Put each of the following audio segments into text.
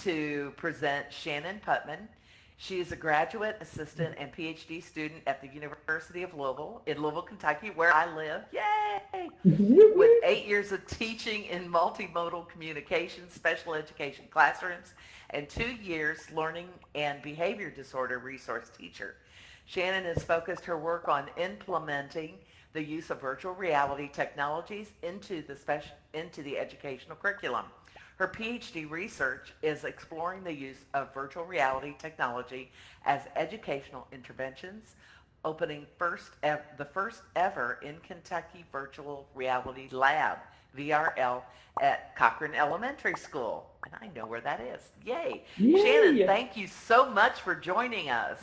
to present Shannon Putman. She is a graduate assistant and PhD student at the University of Louisville, in Louisville, Kentucky, where I live. Yay! With 8 years of teaching in multimodal communication, special education classrooms, and 2 years learning and behavior disorder resource teacher. Shannon has focused her work on implementing the use of virtual reality technologies into the educational curriculum. Her PhD research is exploring the use of virtual reality technology as educational interventions, opening the first ever in Kentucky virtual reality lab, VRL, at Cochran Elementary School. And I know where that is. Yay. Shannon, Yay! thank you so much for joining us.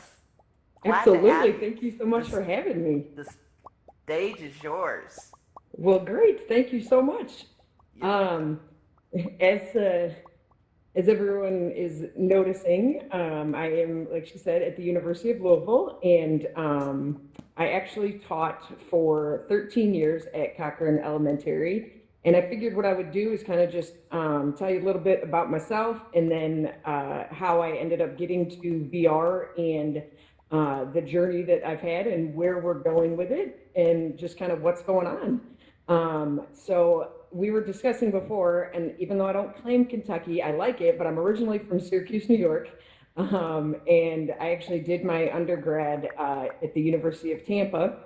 Glad to Absolutely. have you. Thank you so much This for having me. the stage is yours. Well, great. Thank you so much. You're welcome. Um, as uh, as everyone is noticing, I am, like she said, at the University of Louisville, and I actually taught for 13 years at Cochran Elementary. And I figured what I would do is kind of just tell you a little bit about myself, and then how I ended up getting to VR, and the journey that I've had and where we're going with it, and just kind of what's going on. So we were discussing before, and even though I don't claim Kentucky, I like it, but I'm originally from Syracuse, New York. And I actually did my undergrad at the University of Tampa,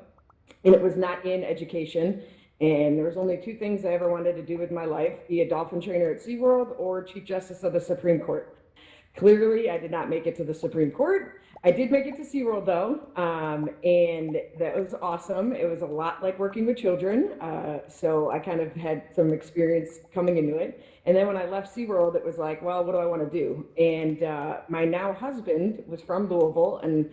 and it was not in education. And there was only two things I ever wanted to do with my life: be a dolphin trainer at SeaWorld or Chief Justice of the Supreme Court. Clearly, I did not make it to the Supreme Court. I did make it to SeaWorld though, and that was awesome. It was a lot like working with children, so I kind of had some experience coming into it. And then when I left SeaWorld, it was like, well, what do I want to do? And my now husband was from Louisville, and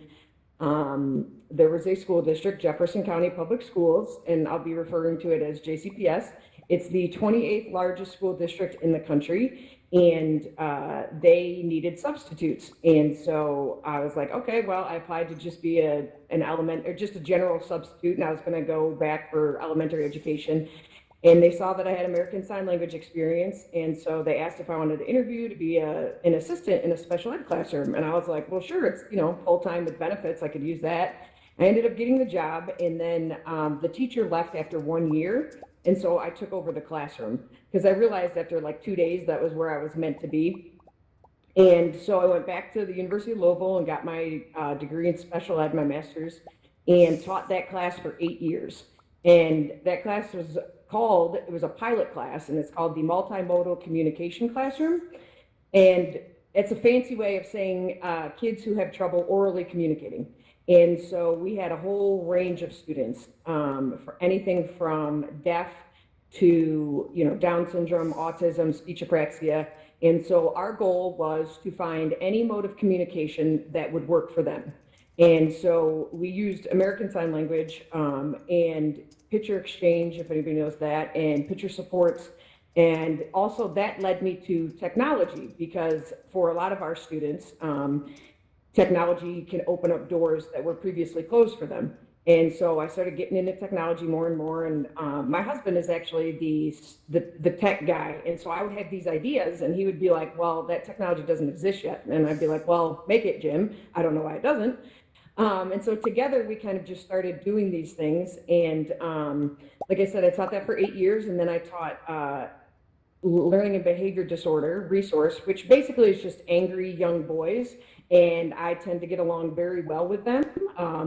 there was a school district, Jefferson County Public Schools, and I'll be referring to it as JCPS. It's the 28th largest school district in the country, and they needed substitutes. And so I was like, okay, well, I applied to just be an element, or just a general substitute, and I was going to go back for elementary education. And they saw that I had American Sign Language experience, and so they asked if I wanted to interview to be an assistant in a special ed classroom. And I was like, well, sure, it's full time with benefits. I could use that. I ended up getting the job, and then the teacher left after 1 year, and so I took over the classroom because I realized after like 2 days that was where I was meant to be. And so I went back to the University of Louisville and got my degree in special ed, my master's, and taught that class for 8 years. And that class was it was a pilot class, and it's called the Multimodal Communication Classroom. And it's a fancy way of saying kids who have trouble orally communicating. And so we had a whole range of students, for anything from deaf to Down syndrome, autism, speech apraxia. And so our goal was to find any mode of communication that would work for them. And so we used American Sign Language, and picture exchange, if anybody knows that, and picture supports. And also that led me to technology, because for a lot of our students, technology can open up doors that were previously closed for them. And so I started getting into technology more and more. And my husband is actually the tech guy. And so I would have these ideas, and he would be like, well, that technology doesn't exist yet. And I'd be like, well, make it, Jim. I don't know why it doesn't. And so together we kind of just started doing these things. And like I said, I taught that for 8 years, and then I taught learning and behavior disorder resource, which basically is just angry young boys. And I tend to get along very well with them.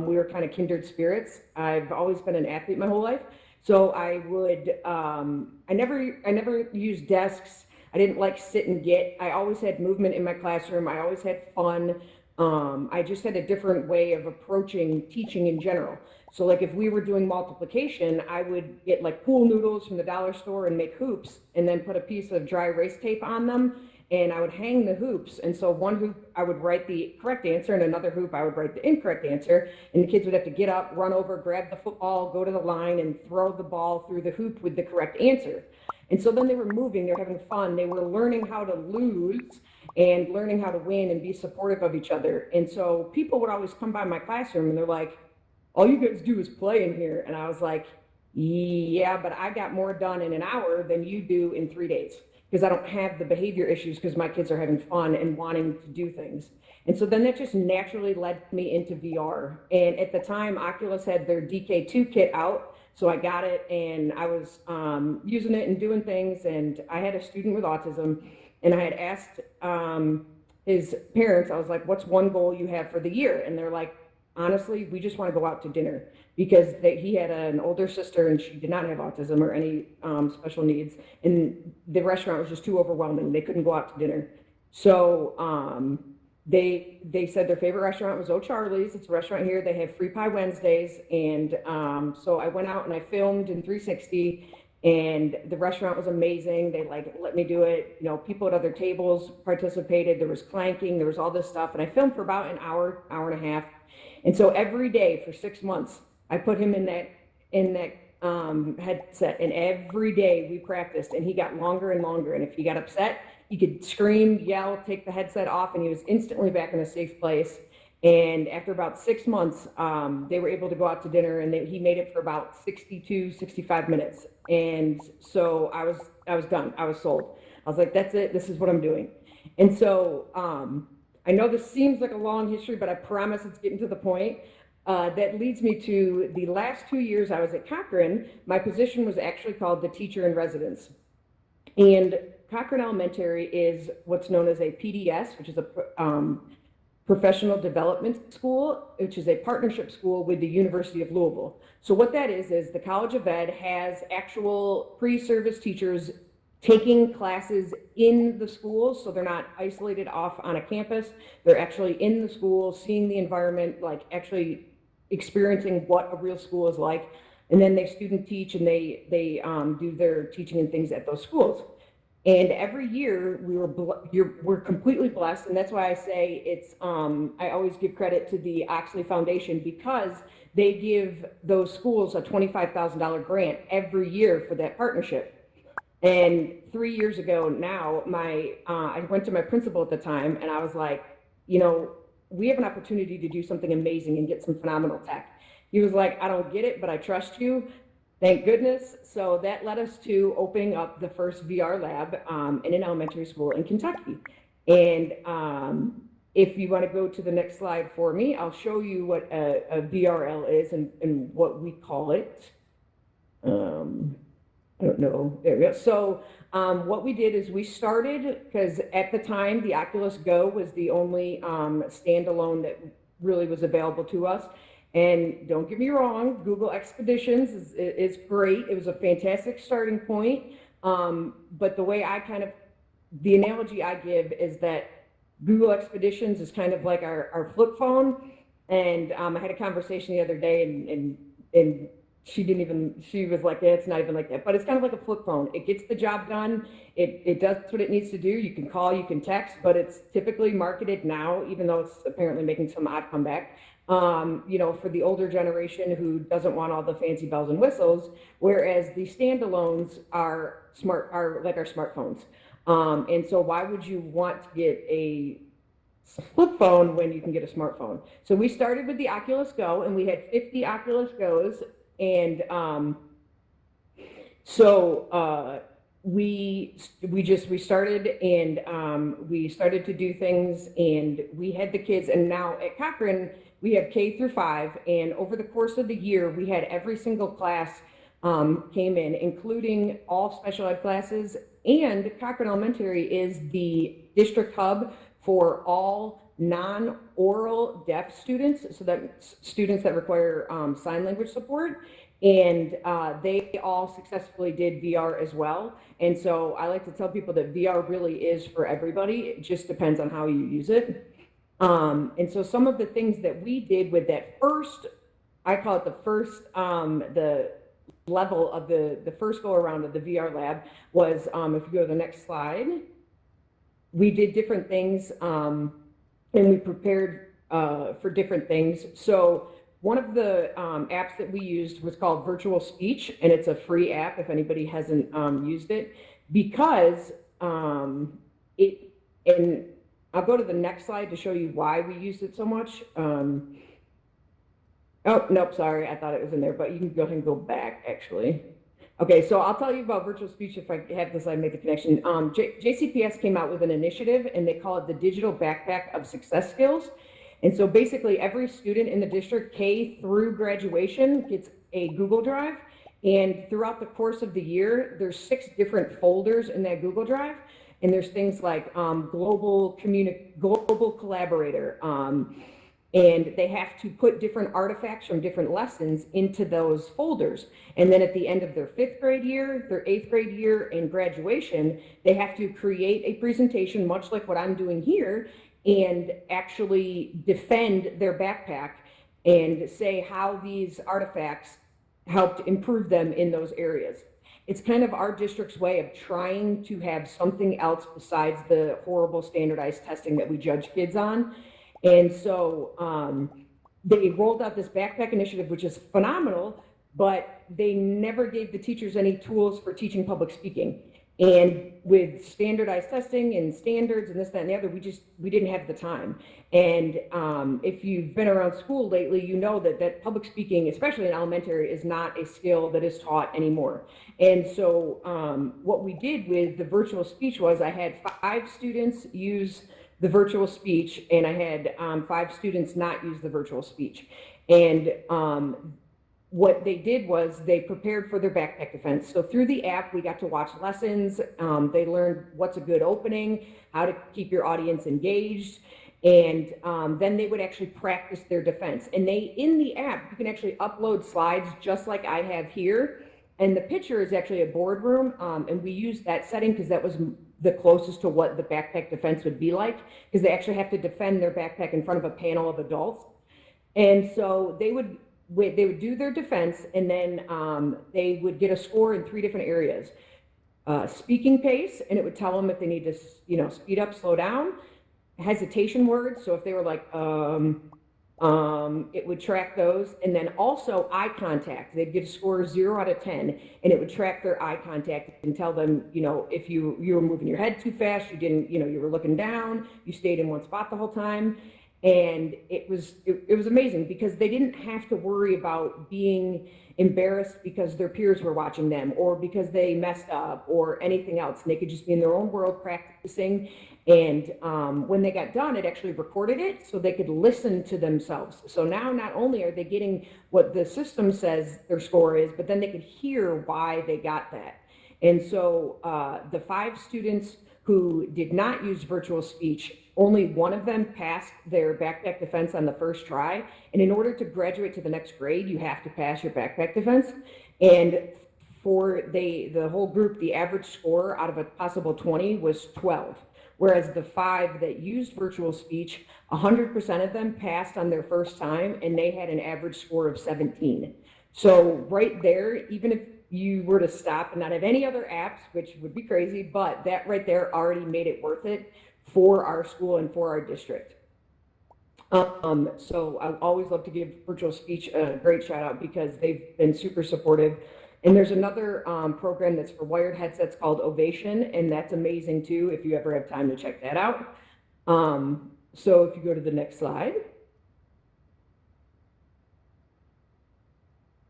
We were kind of kindred spirits. I've always been an athlete my whole life. So I would, I never used desks. I didn't like sit and get. I always had movement in my classroom. I always had fun. I just had a different way of approaching teaching in general. So like if we were doing multiplication, I would get like pool noodles from the dollar store and make hoops, and then put a piece of dry erase tape on them, and I would hang the hoops. And so one hoop I would write the correct answer, and another hoop I would write the incorrect answer, and the kids would have to get up, run over, grab the football, go to the line, and throw the ball through the hoop with the correct answer. And so then they were moving, they were having fun, they were learning how to lose and learning how to win and be supportive of each other. And so people would always come by my classroom, and they're like, all you guys do is play in here. And I was like, yeah, but I got more done in an hour than you do in 3 days. because I don't have the behavior issues because my kids are having fun and wanting to do things. And so then that just naturally led me into VR. And at the time, Oculus had their DK2 kit out. So I got it and I was using it and doing things. And I had a student with autism, and I had asked his parents, I was like, what's one goal you have for the year? And they're like, honestly, we just want to go out to dinner, because he had an older sister and she did not have autism or any special needs. And the restaurant was just too overwhelming. They couldn't go out to dinner. So they said their favorite restaurant was O'Charlie's. It's a restaurant here. They have free pie Wednesdays. And so I went out and I filmed in 360, and the restaurant was amazing. They let me do it. You know, people at other tables participated. There was clanking, there was all this stuff. And I filmed for about an hour, hour and a half. And so every day for 6 months, I put him in that headset, and every day we practiced, and he got longer and longer. And if he got upset, he could scream, yell, take the headset off, and he was instantly back in a safe place. And after about 6 months, they were able to go out to dinner, and he made it for about 62, 65 minutes. And so I was done. I was sold. I was like, that's it. This is what I'm doing. And so I know this seems like a long history, but I promise it's getting to the point. That leads me to the last 2 years I was at Cochrane. My position was actually called the teacher in residence. And Cochrane Elementary is what's known as a PDS, which is a professional development school, which is a partnership school with the University of Louisville. So what that is the College of Ed has actual pre-service teachers taking classes in the schools, so they're not isolated off on a campus. They're actually in the school, seeing the environment, like actually experiencing what a real school is like. And then they student teach, and they do their teaching and things at those schools. And every year we're completely blessed, and that's why I say it's. I always give credit to the Oxley Foundation, because they give those schools a $25,000 grant every year for that partnership. And 3 years ago now, I went to my principal at the time, and I was like, you know, we have an opportunity to do something amazing and get some phenomenal tech. He was like, I don't get it, but I trust you. Thank goodness. So that led us to opening up the first VR lab in an elementary school in Kentucky. And if you want to go to the next slide for me, I'll show you what a VRL is and what we call it. I don't know. There we go. So what we did is we started, because at the time the Oculus Go was the only standalone that really was available to us. And don't get me wrong, Google Expeditions is great. It was a fantastic starting point. But the way the analogy I give is that Google Expeditions is kind of like our flip phone. And I had a conversation the other day, and she was like, yeah, it's not even like that, but it's kind of like a flip phone. It gets the job done. It does what it needs to do. You can call, you can text, but it's typically marketed now, even though it's apparently making some odd comeback, you know, for the older generation who doesn't want all the fancy bells and whistles, whereas the standalones are like our smartphones. And so why would you want to get a flip phone when you can get a smartphone? So we started with the Oculus Go, and we had 50 Oculus Go's. And so we started, and we started to do things, and we had the kids. And now at Cochrane, we have K through 5. And over the course of the year, we had every single class came in, including all special ed classes. And Cochrane Elementary is the district hub for all non-oral deaf students, so that students that require sign language support. And they all successfully did VR as well. And so I like to tell people that VR really is for everybody. It just depends on how you use it. And so some of the things that we did with that first, I call it the first, the level of the first go around of the VR lab was, if you go to the next slide, we did different things, and we prepared for different things. So one of the apps that we used was called Virtual Speech, and it's a free app if anybody hasn't used it, because and I'll go to the next slide to show you why we used it so much. Oh, nope, sorry, I thought it was in there, but you can go ahead and go back, actually. Okay, so I'll tell you about virtual speech if I have this, I make the connection. JCPS came out with an initiative and they call it the Digital Backpack of Success Skills. And so basically every student in the district K through graduation gets a Google Drive. And throughout the course of the year, there's 6 different folders in that Google Drive. And there's things like global collaborator, and they have to put different artifacts from different lessons into those folders. And then at the end of their 5th grade year, their 8th grade year, and graduation, they have to create a presentation, much like what I'm doing here, and actually defend their backpack and say how these artifacts helped improve them in those areas. It's kind of our district's way of trying to have something else besides the horrible standardized testing that we judge kids on. And so they rolled out this backpack initiative, which is phenomenal, but they never gave the teachers any tools for teaching public speaking. And with standardized testing and standards and this, that, and the other, we didn't have the time. And if you've been around school lately, you know that public speaking, especially in elementary, is not a skill that is taught anymore. And so what we did with the virtual speech was I had 5 students use the virtual speech, and I had 5 students not use the virtual speech. And what they did was they prepared for their backpack defense. So through the app, we got to watch lessons. They learned what's a good opening, how to keep your audience engaged, and then they would actually practice their defense. And in the app, you can actually upload slides just like I have here. And the picture is actually a boardroom, and we used that setting because that was the closest to what the backpack defense would be like, because they actually have to defend their backpack in front of a panel of adults. And so they would do their defense, and then they would get a score in 3 different areas. Speaking pace, and it would tell them if they need to, speed up, slow down. Hesitation words, so if they were like, it would track those. And then also eye contact. They'd get a score 0 out of 10, and it would track their eye contact and tell them, if you were moving your head too fast, you didn't, you were looking down, you stayed in one spot the whole time. And it was amazing because they didn't have to worry about being embarrassed because their peers were watching them or because they messed up or anything else. And they could just be in their own world practicing. And when they got done, it actually recorded it so they could listen to themselves. So now not only are they getting what the system says their score is, but then they could hear why they got that. And so the 5 students who did not use virtual speech, only one of them passed their backpack defense on the first try. And in order to graduate to the next grade, you have to pass your backpack defense. And for the whole group, the average score out of a possible 20 was 12. Whereas the 5 that used virtual speech, 100% of them passed on their first time, and they had an average score of 17. So right there, even if you were to stop and not have any other apps, which would be crazy, but that right there already made it worth it for our school and for our district. So I always love to give virtual speech a great shout out because they've been super supportive. And there's another program that's for wired headsets called Ovation, and that's amazing too if you ever have time to check that out. So if you go to the next slide.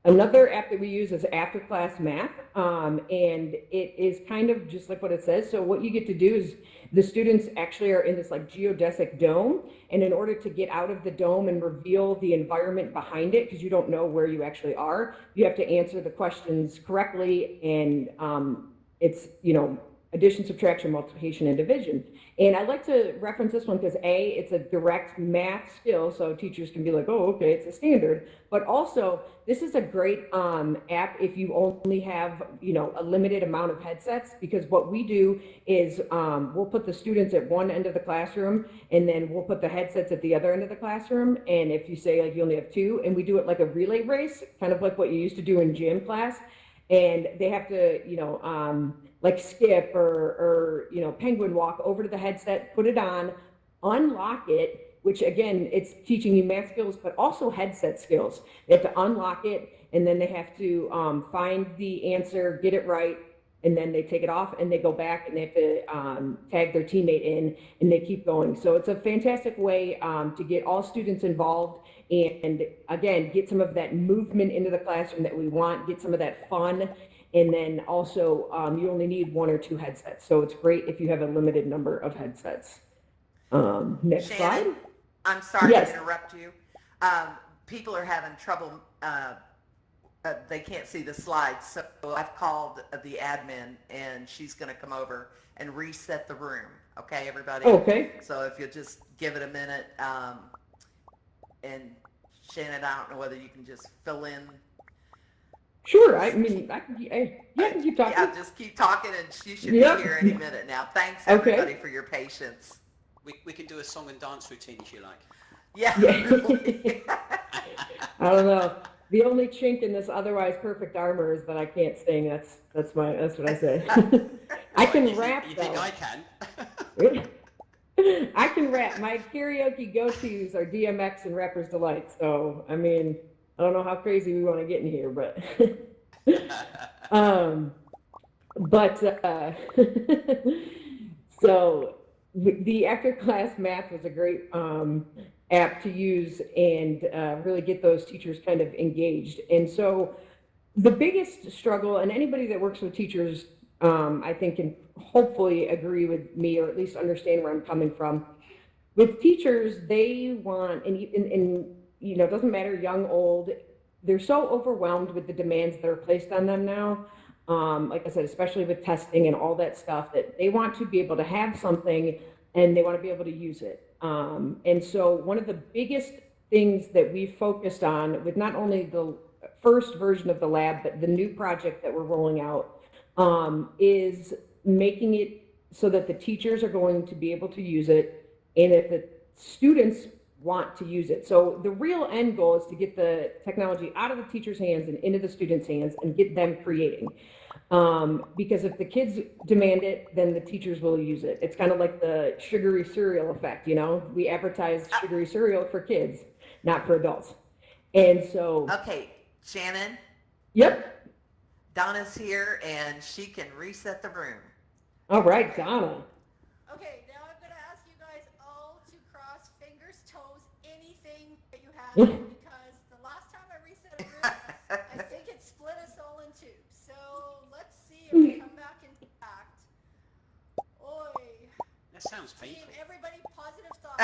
Another app that we use is After Class Math, and it is kind of just like what it says. So what you get to do is the students actually are in this like geodesic dome, and in order to get out of the dome and reveal the environment behind it, because you don't know where you actually are, you have to answer the questions correctly, and it's, addition, subtraction, multiplication, and division. And I like to reference this one because it's a direct math skill, so teachers can be like, oh, okay, it's a standard. But also, this is a great app if you only have, a limited amount of headsets, because what we do is we'll put the students at one end of the classroom, and then we'll put the headsets at the other end of the classroom. And if you say like you only have 2, and we do it like a relay race, kind of like what you used to do in gym class, and they have to, like skip or penguin walk over to the headset, put it on, unlock it, which again, it's teaching you math skills, but also headset skills. They have to unlock it, and then they have to find the answer, get it right, and then they take it off and they go back and they have to tag their teammate in, and they keep going. So it's a fantastic way to get all students involved and again, get some of that movement into the classroom that we want, get some of that fun. And then also, you only need 1 or 2 headsets. So it's great if you have a limited number of headsets. Next slide. Shannon, I'm sorry Yes. to interrupt you. Um, People are having trouble. They can't see the slides, so I've called the admin, and she's going to come over and reset the room. Okay, everybody? Okay. So if you'll just give it a minute, and Shannon, I don't know whether you can just fill in. Sure. I mean, I can keep talking. Yeah, just keep talking, and she should Yep. be here any minute now. Thanks, Okay. everybody, for your patience. We can do a song and dance routine if you like. Yeah. Yeah. I don't know. The only chink in this otherwise perfect armor is that I can't sing. That's what I say. I can rap You though. think I can? I can rap. My karaoke go-tos are DMX and Rapper's Delight. So, I mean, I don't know how crazy we want to get in here, but so the after class math was a great app to use and really get those teachers kind of engaged. And so the biggest struggle, and anybody that works with teachers, I think can hopefully agree with me or at least understand where I'm coming from. With teachers, they want, and you know, it doesn't matter young, old, they're so overwhelmed with the demands that are placed on them now. Like I said, especially with testing and all that stuff, that they want to be able to have something and they want to be able to use it. And so one of the biggest things that we focused on with not only the first version of the lab, but the new project that we're rolling out, is making it so that the teachers are going to be able to use it and if the students want to use it. So the real end goal is to get the technology out of the teachers' hands and into the students' hands and get them creating. Because if the kids demand it, then the teachers will use it. It's kind of like the sugary cereal effect, you know? We advertise sugary cereal for kids, not for adults. And so... Okay, Shannon? Yep. Donna's here, and she can reset the room. All right, Donna. Okay, now I'm going to ask you guys all to cross fingers, toes, anything that you have, because the last time I reset a room, I think it split us all in two. So let's see if we come back intact. Oi. That sounds Team, painful. everybody, positive thoughts.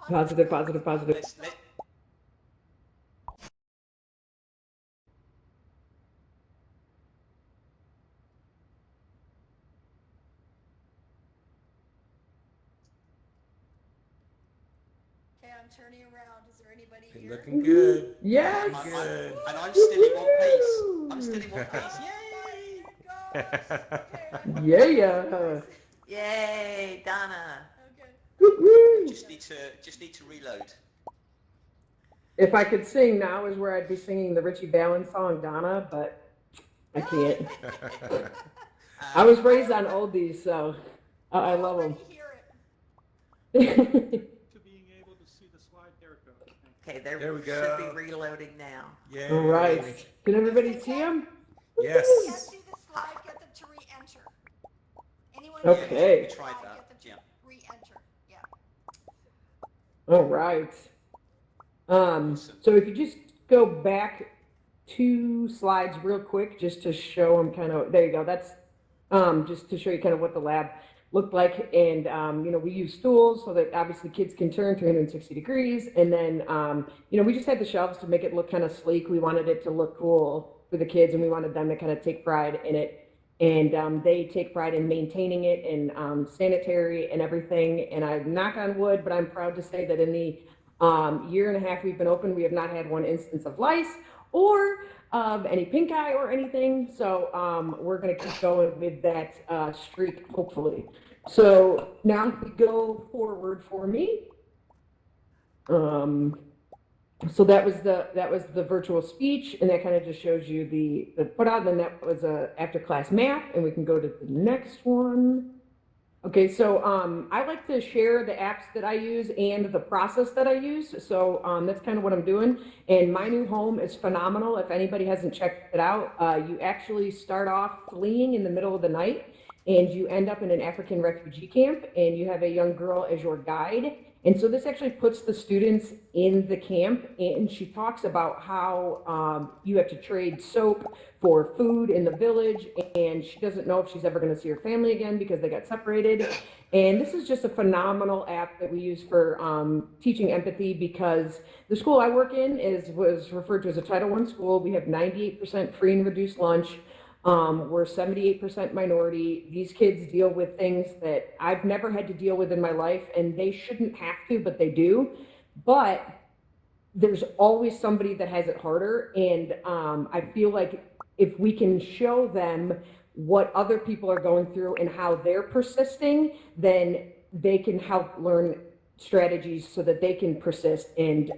Positive. Okay, I'm turning around. Is there anybody here? Looking good. Yes. Good. And I'm still in one piece. I'm still in one piece. Yay! Oh my gosh. Okay, Yeah. Yay, Donna. Okay. Just need to reload. If I could sing now is where I'd be singing the Richie Valens song Donna, but I can't. I was raised on oldies, so I love them. Hear it. To being able to see the slide, there it goes. Okay, There we should go. be reloading now. Yay. All right. Can everybody see them? Yes. Can't see the slide, get them to re-enter. Anyone Okay. We tried that. Get them to Yeah. re-enter. Yeah. All right. So if you just go back 2 slides real quick, just to show them kind of, there you go. That's just to show you kind of what the lab looked like. And, you know, we use stools so that obviously kids can turn 360 degrees. And then, you know, we just had the shelves to make it look kind of sleek. We wanted it to look cool for the kids and we wanted them to kind of take pride in it. And they take pride in maintaining it and sanitary and everything. And I knock on wood, but I'm proud to say that in the year and a half we've been open, we have not had one instance of lice or any pink eye or anything. So we're going to keep going with that streak, hopefully. So now if we go forward for me. So that was the virtual speech, and that kind of just shows you the put out. And then that was a after class math, and we can go to the next one. Okay, so I like to share the apps that I use and the process that I use. So that's kind of what I'm doing. And my new home is phenomenal. If anybody hasn't checked it out, you actually start off fleeing in the middle of the night. and you end up in an African refugee camp, and you have a young girl as your guide. And so this actually puts the students in the camp, and she talks about how you have to trade soap for food in the village, and she doesn't know if she's ever going to see her family again because they got separated. And this is just a phenomenal app that we use for teaching empathy, because the school I work in was referred to as a Title I school. We have 98% free and reduced lunch. We're 78% minority. These kids deal with things that I've never had to deal with in my life, and they shouldn't have to, but they do. But there's always somebody that has it harder, and I feel like if we can show them what other people are going through and how they're persisting, then they can help learn strategies so that they can persist and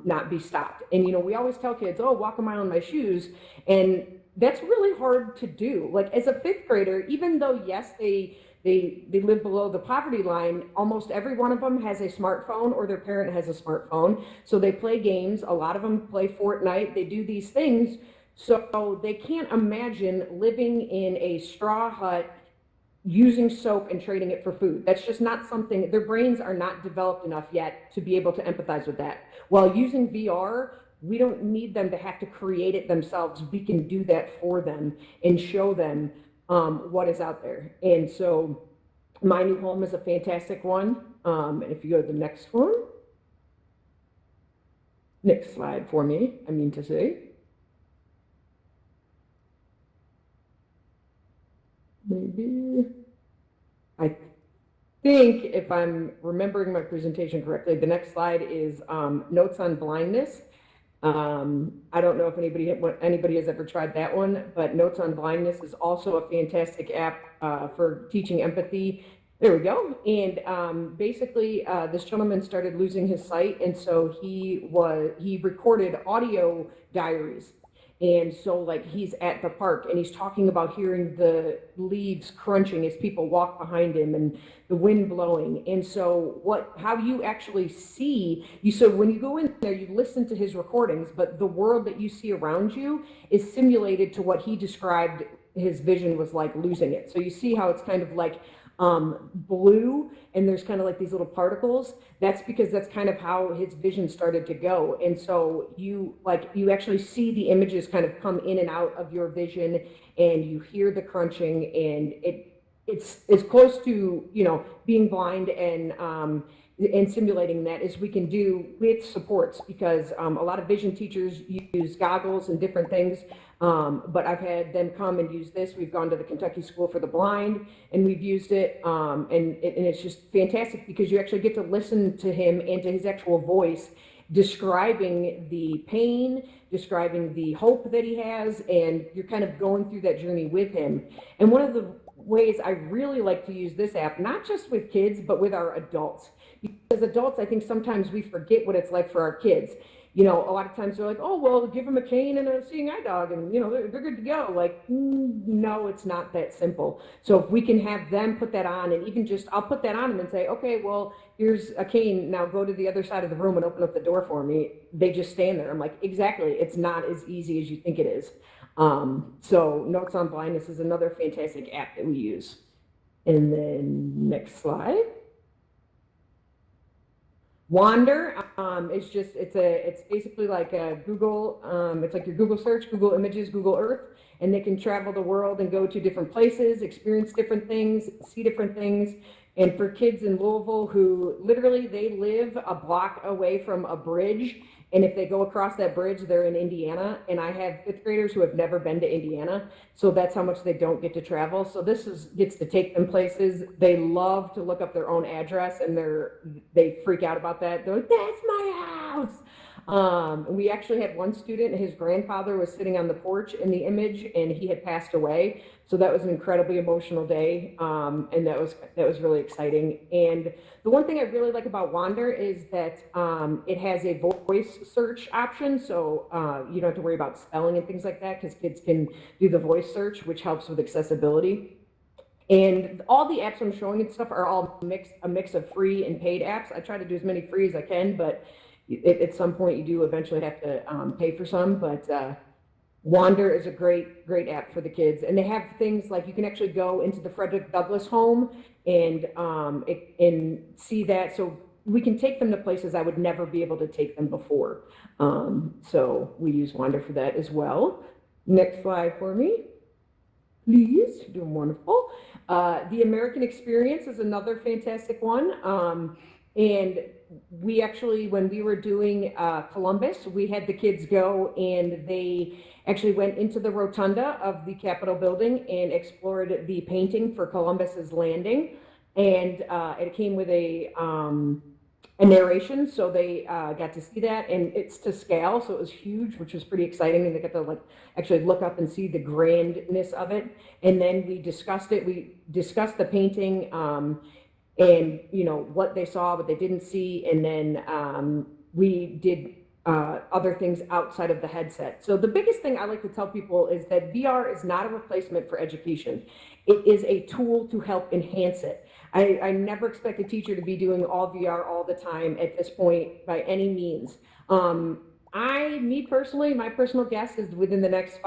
not be stopped. And we always tell kids, oh, walk a mile in my shoes, and that's really hard to do. Like, as a fifth grader, even though yes, they live below the poverty line, almost every one of them has a smartphone, or their parent has a smartphone. So they play games. A lot of them play Fortnite. They do these things. So they can't imagine living in a straw hut using soap and trading it for food. That's just not something, their brains are not developed enough yet to be able to empathize with that. While using VR, we don't need them to have to create it themselves. We can do that for them and show them what is out there. And so My New Home is a fantastic one. And if you go to the next one, next slide for me, I mean to say. Maybe, I think if I'm remembering my presentation correctly, the next slide is notes on blindness. I don't know if anybody has ever tried that one, but Notes on Blindness is also a fantastic app for teaching empathy. There we go. And basically, this gentleman started losing his sight, and so he recorded audio diaries. And so, like, he's at the park and he's talking about hearing the leaves crunching as people walk behind him and the wind blowing. And so how you actually see, so when you go in there, you listen to his recordings, but the world that you see around you is simulated to what he described his vision was like losing it. So you see how it's kind of like blue, and there's kind of like these little particles. That's because that's kind of how his vision started to go. And so you actually see the images kind of come in and out of your vision, and you hear the crunching, and it's as close to being blind and simulating that as we can do with supports, because a lot of vision teachers use goggles and different things. But I've had them come and use this. We've gone to the Kentucky School for the Blind and we've used it. And it's just fantastic because you actually get to listen to him and to his actual voice describing the pain, describing the hope that he has, and you're kind of going through that journey with him. And one of the ways I really like to use this app, not just with kids, but with our adults. Because adults, I think sometimes we forget what it's like for our kids. A lot of times they're like, oh, well, give them a cane and a seeing eye dog and, they're good to go. Like, no, it's not that simple. So if we can have them put that on, and even I'll put that on them and say, okay, well, here's a cane. Now go to the other side of the room and open up the door for me. They just stand there. I'm like, exactly. It's not as easy as you think it is. So Notes on Blindness is another fantastic app that we use. And then next slide. Wander, it's basically like a Google, it's like your Google search, Google Images, Google Earth, and they can travel the world and go to different places, experience different things, see different things. And for kids in Louisville who literally they live a block away from a bridge, and if they go across that bridge, they're in Indiana. And I have fifth graders who have never been to Indiana, so that's how much they don't get to travel. So this gets to take them places. They love to look up their own address, and they freak out about that. They're like, "That's my house." We actually had one student, his grandfather was sitting on the porch in the image, and he had passed away. So that was an incredibly emotional day, and that was really exciting. And the one thing I really like about Wander is that it has a voice search option, so you don't have to worry about spelling and things like that, because kids can do the voice search, which helps with accessibility. And all the apps I'm showing and stuff are all a mix of free and paid apps. I try to do as many free as I can, but at some point you do eventually have to pay for some. But Wander is a great app for the kids, and they have things like you can actually go into the Frederick Douglass home and see that. So we can take them to places I would never be able to take them before. So we use Wander for that as well. Next slide for me, please. You're doing wonderful. The American Experience is another fantastic one. And we actually, when we were doing Columbus, we had the kids go and they actually went into the rotunda of the Capitol building and explored the painting for Columbus's landing. And it came with a narration, so they got to see that, and it's to scale, so it was huge, which was pretty exciting, and they got to like actually look up and see the grandness of it. And then we discussed it. We discussed the painting, and you know what they saw, what they didn't see, and then we did other things outside of the headset. So the biggest thing I like to tell people is that VR is not a replacement for education. It is a tool to help enhance it. I never expect a teacher to be doing all VR all the time at this point by any means. Me personally, my personal guess is within the next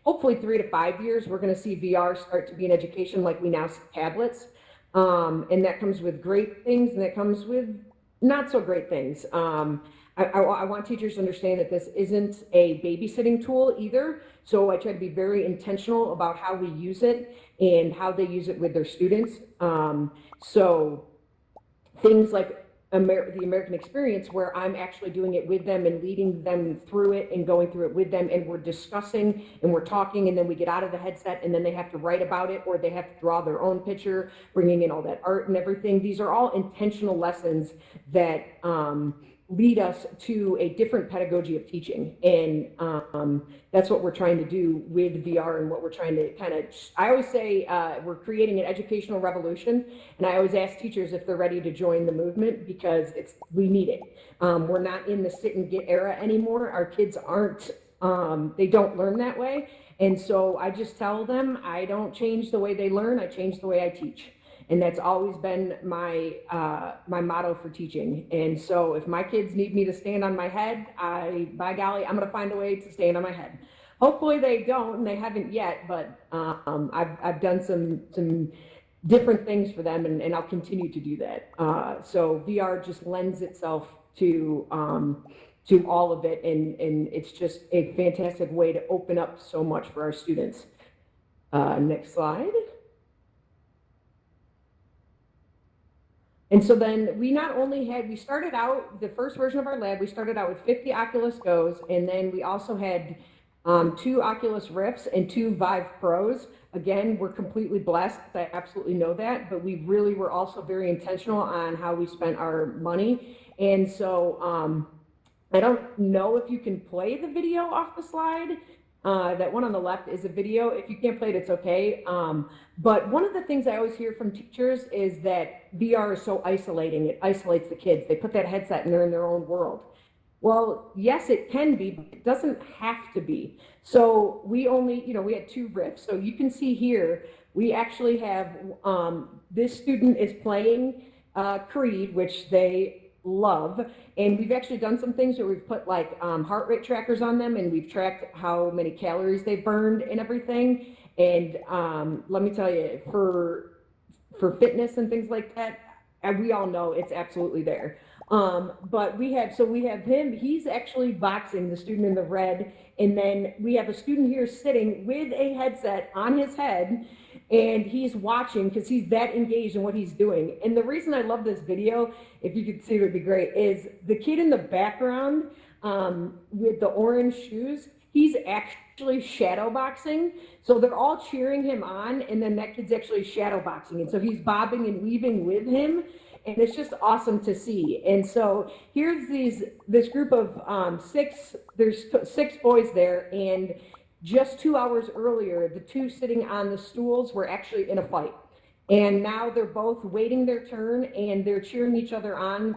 hopefully 3 to 5 years, we're going to see VR start to be in education like we now see tablets. And that comes with great things, and that comes with not so great things. I want teachers to understand that this isn't a babysitting tool either. So I try to be very intentional about how we use it and how they use it with their students. So things like the American Experience, where I'm actually doing it with them and leading them through it and going through it with them, and we're discussing and we're talking, and then we get out of the headset and then they have to write about it, or they have to draw their own picture, bringing in all that art and everything. These are all intentional lessons that lead us to a different pedagogy of teaching, and that's what we're trying to do with VR, and what we're trying to I always say we're creating an educational revolution, and I always ask teachers if they're ready to join the movement, because we need it. We're not in the sit and get era anymore. Our kids aren't, they don't learn that way, and so I just tell them I don't change the way they learn, I change the way I teach. And that's always been my my motto for teaching. And so if my kids need me to stand on my head, by golly, I'm going to find a way to stand on my head. Hopefully they don't, and they haven't yet, but I've done some different things for them, and I'll continue to do that. So VR just lends itself to all of it, and it's just a fantastic way to open up so much for our students. Next slide. And so then we started out, the first version of our lab, we started out with 50 Oculus Go's, and then we also had 2 Oculus Rifts and 2 Vive Pros. Again, we're completely blessed, I absolutely know that, but we really were also very intentional on how we spent our money. And so I don't know if you can play the video off the slide. That one on the left is a video. If you can't play it, it's okay. But one of the things I always hear from teachers is that VR is so isolating. It isolates the kids. They put that headset and they're in their own world. Well, yes, it can be, but it doesn't have to be. So we only, we had 2 riffs. So you can see here, we actually have, this student is playing Creed, which they love, and we've actually done some things where we've put like heart rate trackers on them, and we've tracked how many calories they've burned and everything. And let me tell you, for fitness and things like that, we all know it's absolutely there. But we have him, he's actually boxing, the student in the red, and then we have a student here sitting with a headset on his head, and he's watching because he's that engaged in what he's doing. And the reason I love this video, if you could see it would be great, is the kid in the background with the orange shoes, he's actually shadow boxing. So they're all cheering him on, and then that kid's actually shadow boxing. And so he's bobbing and weaving with him. And it's just awesome to see. And so here's this group of 6, there's 6 boys there, and just 2 hours earlier, the 2 sitting on the stools were actually in a fight. And now they're both waiting their turn, and they're cheering each other on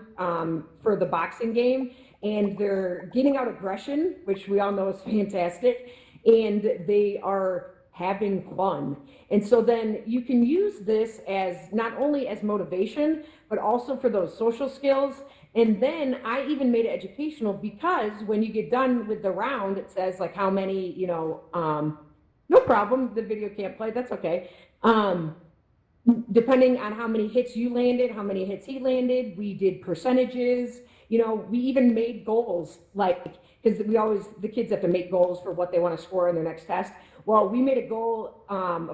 for the boxing game. And they're getting out aggression, which we all know is fantastic. And they are having fun. And so then you can use this as not only as motivation, but also for those social skills. And then I even made it educational because when you get done with the round, it says like how many, no problem, the video can't play, that's okay. Depending on how many hits you landed, how many hits he landed, we did percentages, we even made goals, like, because the kids have to make goals for what they want to score in their next test. Well, we made a goal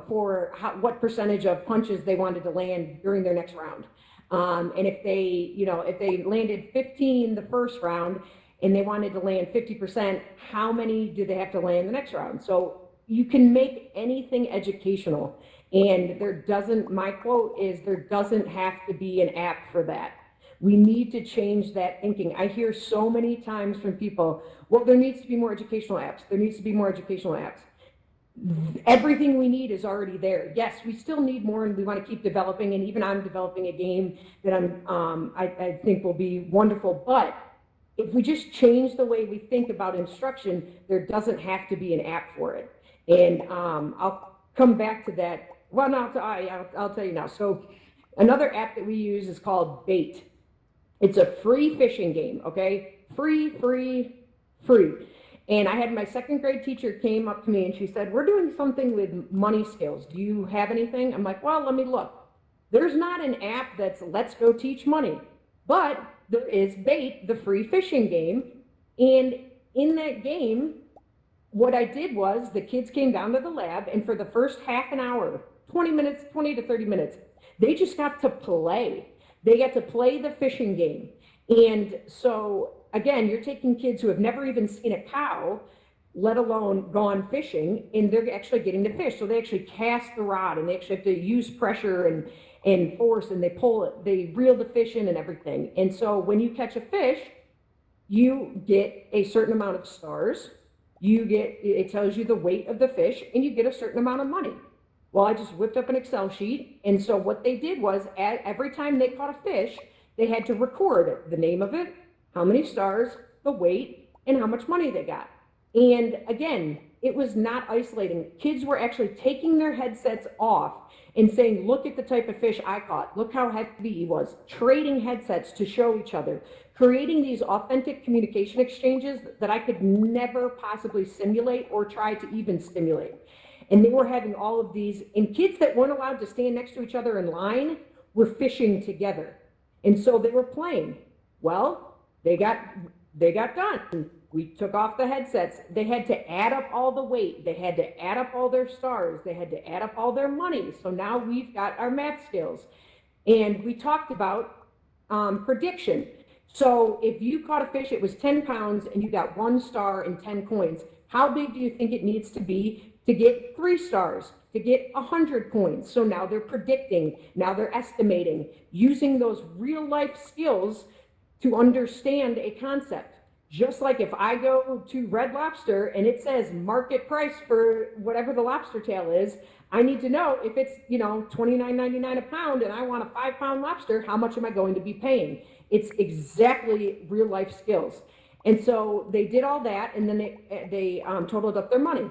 for what percentage of punches they wanted to land during their next round. And if they landed 15 the first round and they wanted to land 50%, how many do they have to land the next round? So you can make anything educational. And my quote is, there doesn't have to be an app for that. We need to change that thinking. I hear so many times from people, well, there needs to be more educational apps. There needs to be more educational apps. Everything we need is already there. Yes, we still need more, and we want to keep developing. And even I'm developing a game that I think will be wonderful. But if we just change the way we think about instruction, there doesn't have to be an app for it. And I'll come back to that. Well, no, I'll tell you now. So another app that we use is called Bait. It's a free fishing game, okay? Free. And I had my second grade teacher came up to me and she said, we're doing something with money skills. Do you have anything? I'm like, well, let me look. There's not an app that's let's go teach money, but there is Bait, the free fishing game. And in that game, what I did was the kids came down to the lab, and for the first half an hour, 20 to 30 minutes, they just got to play. They got to play the fishing game. And so, again, you're taking kids who have never even seen a cow, let alone gone fishing, and they're actually getting to fish. So they actually cast the rod, and they actually have to use pressure and force, and they pull it, they reel the fish in and everything. And so when you catch a fish, you get a certain amount of stars. It tells you the weight of the fish, and you get a certain amount of money. Well, I just whipped up an Excel sheet, and so what they did was, every time they caught a fish, they had to record the name of it, how many stars, the weight, and how much money they got. And again, it was not isolating. Kids were actually taking their headsets off and saying, look at the type of fish I caught, look how heavy he was, trading headsets to show each other, creating these authentic communication exchanges that I could never possibly simulate or try to even stimulate. And they were having all of these, and kids that weren't allowed to stand next to each other in line were fishing together. And so they were playing. Well, they got done. We took off the headsets. They had to add up all the weight. They had to add up all their stars. They had to add up all their money. So now we've got our math skills. And we talked about prediction. So if you caught a fish, it was 10 pounds, and you got 1 star and 10 coins. How big do you think it needs to be to get 3 stars, to get 100 coins? So now they're predicting, now they're estimating, using those real life skills to understand a concept. Just like if I go to Red Lobster and it says market price for whatever the lobster tail is, I need to know if it's, $29.99 a pound and I want a 5-pound lobster, how much am I going to be paying? It's exactly real life skills. And so they did all that, and then they totaled up their money.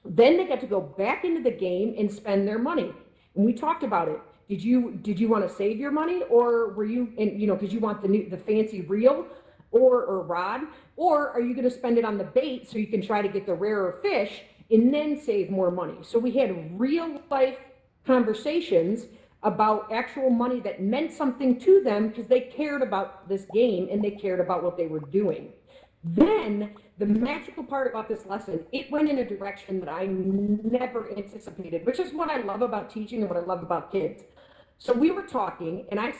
Then they got to go back into the game and spend their money. And we talked about it. Did you want to save your money, or were you, because you want the fancy reel or rod, or are you going to spend it on the bait so you can try to get the rarer fish and then save more money? So we had real life conversations about actual money that meant something to them because they cared about this game and they cared about what they were doing. Then the magical part about this lesson, it went in a direction that I never anticipated, which is what I love about teaching and what I love about kids. So we were talking, and I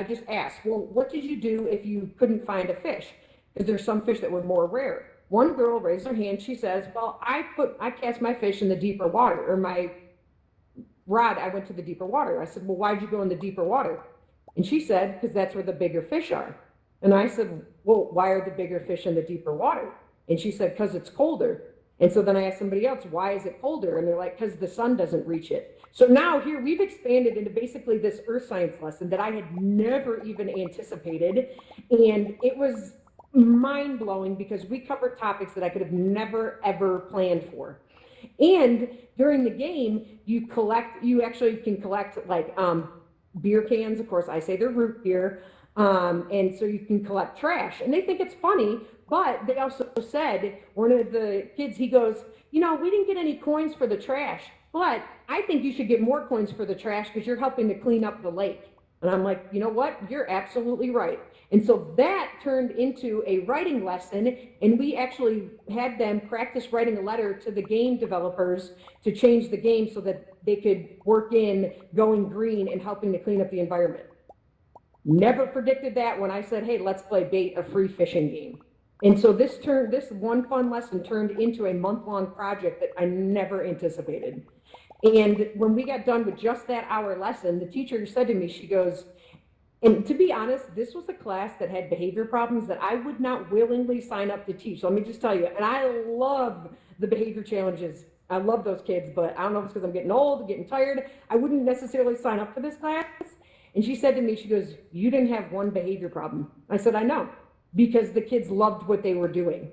just asked, well, what did you do if you couldn't find a fish? Because there's some fish that were more rare. One girl raised her hand. She says, well, I cast my fish in the deeper water, or my rod, I went to the deeper water. I said, well, why'd you go in the deeper water? And she said, because that's where the bigger fish are. And I said, well, why are the bigger fish in the deeper water? And she said, because it's colder. And so then I asked somebody else, why is it colder? And they're like, because the sun doesn't reach it. So now here we've expanded into basically this earth science lesson that I had never even anticipated. And it was mind blowing because we covered topics that I could have never, ever planned for. And during the game, you actually can collect like beer cans. Of course, I say they're root beer. And so you can collect trash. And they think it's funny, but they also said, one of the kids, he goes, we didn't get any coins for the trash, but I think you should get more coins for the trash because you're helping to clean up the lake. And I'm like, you know what? You're absolutely right. And so that turned into a writing lesson, and we actually had them practice writing a letter to the game developers to change the game so that they could work in going green and helping to clean up the environment. Never predicted that when I said, hey, let's play Bait, a free fishing game. And so this one fun lesson turned into a month-long project that I never anticipated. And when we got done with just that hour lesson, the teacher said to me, she goes, and to be honest, this was a class that had behavior problems that I would not willingly sign up to teach. So let me just tell you, and I love the behavior challenges. I love those kids, but I don't know if it's because I'm getting old, getting tired. I wouldn't necessarily sign up for this class. And she said to me, she goes, you didn't have one behavior problem. I said, I know, because the kids loved what they were doing.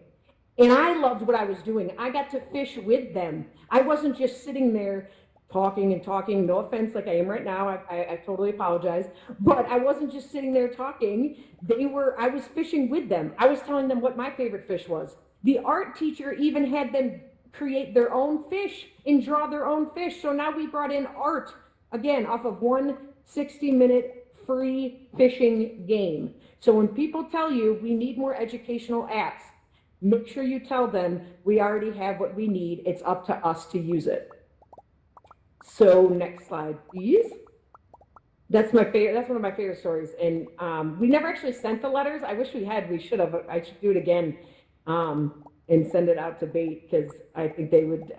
And I loved what I was doing. I got to fish with them. I wasn't just sitting there talking and talking, no offense, like I am right now. I totally apologize. But I wasn't just sitting there talking. I was fishing with them. I was telling them what my favorite fish was. The art teacher even had them create their own fish and draw their own fish. So now we brought in art, again, off of one 60-minute free fishing game. So when people tell you we need more educational apps, make sure you tell them we already have what we need. It's up to us to use it. So next slide, please. That's my favorite. That's one of my favorite stories. And we never actually sent the letters. I wish we had. We should have. I should do it again and send it out to Bait because I think they would.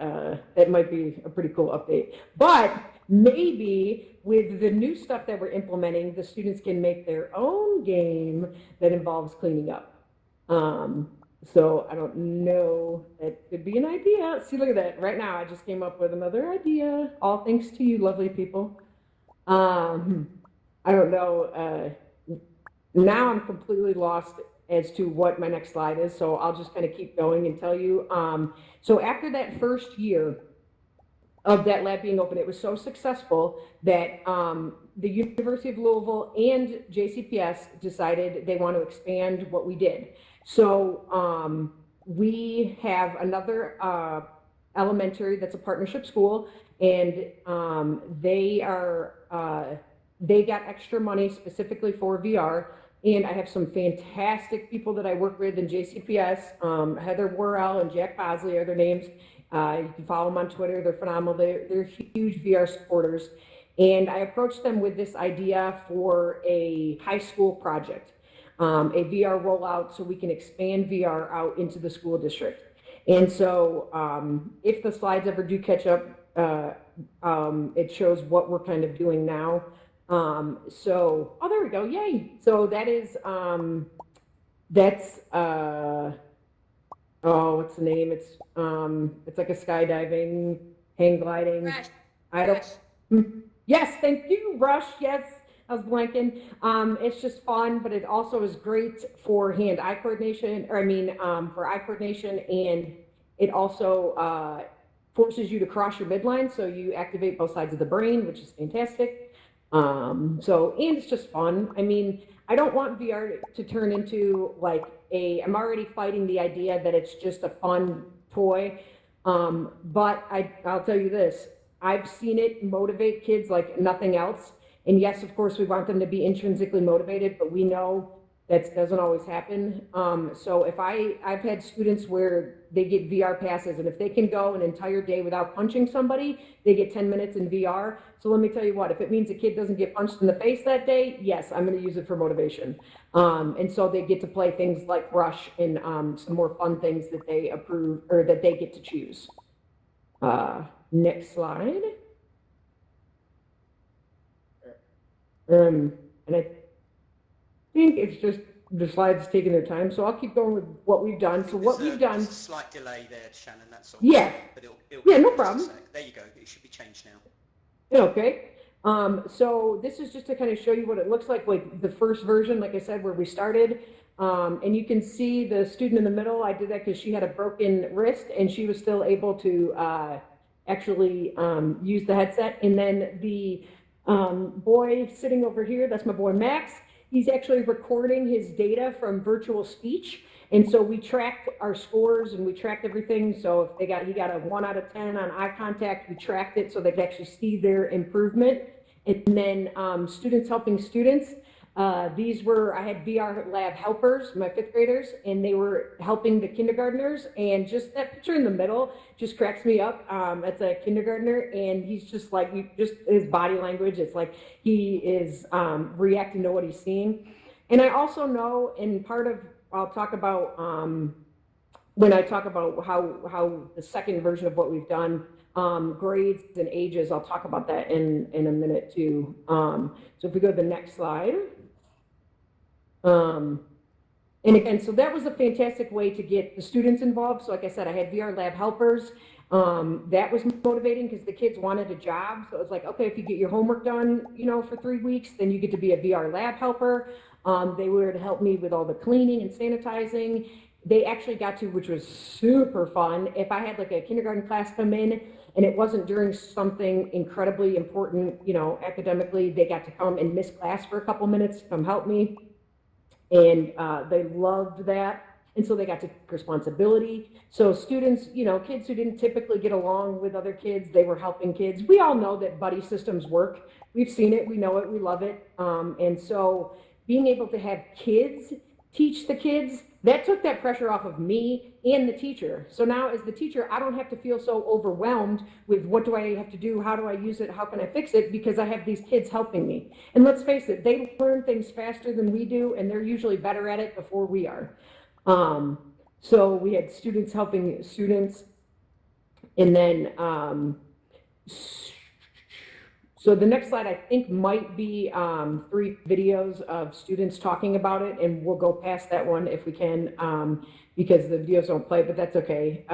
It might be a pretty cool update. But maybe with the new stuff that we're implementing, the students can make their own game that involves cleaning up. So I don't know, that could be an idea. See, look at that. Right now, I just came up with another idea. All thanks to you, lovely people. I don't know. Now I'm completely lost as to what my next slide is. So I'll just kind of keep going and tell you. So after that first year of that lab being open, it was so successful that the University of Louisville and JCPS decided they want to expand what we did. So we have another elementary that's a partnership school, and they got extra money specifically for VR. And I have some fantastic people that I work with in JCPS. Heather Worrell and Jack Bosley are their names. You can follow them on Twitter. They're phenomenal. They're huge VR supporters. And I approached them with this idea for a high school project. A VR rollout so we can expand VR out into the school district. And so if the slides ever do catch up, it shows what we're kind of doing now. Oh, there we go, yay. So that is, what's the name? It's like a skydiving, hang gliding. Yes, thank you, Rush, yes. I was blanking. It's just fun, but it also is great for hand-eye coordination, for eye coordination, and it also forces you to cross your midline, so you activate both sides of the brain, which is fantastic. And it's just fun. I mean, I don't want VR to turn into like I'm already fighting the idea that it's just a fun toy, but I'll tell you this, I've seen it motivate kids like nothing else. And yes, of course, we want them to be intrinsically motivated, but we know that doesn't always happen. So if I've had students where they get VR passes, and if they can go an entire day without punching somebody, they get 10 minutes in VR. So let me tell you what, if it means a kid doesn't get punched in the face that day, yes, I'm going to use it for motivation. And so they get to play things like Rush and some more fun things that they approve or that they get to choose. Next slide. And I think it's just the slides taking their time, so I'll keep going with what we've done. So what we've done. There's a slight delay there, Shannon. That's all. Yeah. But it'll yeah, no problem. There you go. It should be changed now. Okay. So this is just to kind of show you what it looks like the first version, like I said, where we started. And you can see the student in the middle. I did that because she had a broken wrist, and she was still able to actually use the headset. And then the boy sitting over here, that's my boy Max. He's actually recording his data from virtual speech. And so we tracked our scores and we tracked everything. So if he got a 1 out of 10 on eye contact, we tracked it so they could actually see their improvement. And then students helping students. I had VR lab helpers, my 5th graders, and they were helping the kindergartners. And just that picture in the middle just cracks me up. That's a kindergartner, and he's just like, his body language, it's like he is reacting to what he's seeing. And I also know, and I'll talk about, when I talk about how the second version of what we've done, grades and ages, I'll talk about that in a minute too. So if we go to the next slide. And again, so that was a fantastic way to get the students involved. So like I said, I had VR lab helpers. That was motivating because the kids wanted a job. So it was like, okay, if you get your homework done, for 3 weeks, then you get to be a VR lab helper. They were to help me with all the cleaning and sanitizing. They actually got to, which was super fun, if I had like a kindergarten class come in and it wasn't during something incredibly important, academically, they got to come and miss class for a couple minutes to come help me. And they loved that. And so they got to take responsibility. So students, kids who didn't typically get along with other kids, they were helping kids. We all know that buddy systems work. We've seen it, we know it, we love it. And so being able to have kids teach the kids, that took that pressure off of me and the teacher. So now as the teacher, I don't have to feel so overwhelmed with what do I have to do? How do I use it? How can I fix it? Because I have these kids helping me. And let's face it, they learn things faster than we do, and they're usually better at it before we are. So we had students helping students. And then, so the next slide, I think, might be 3 videos of students talking about it, and we'll go past that one if we can, because the videos don't play, but that's okay.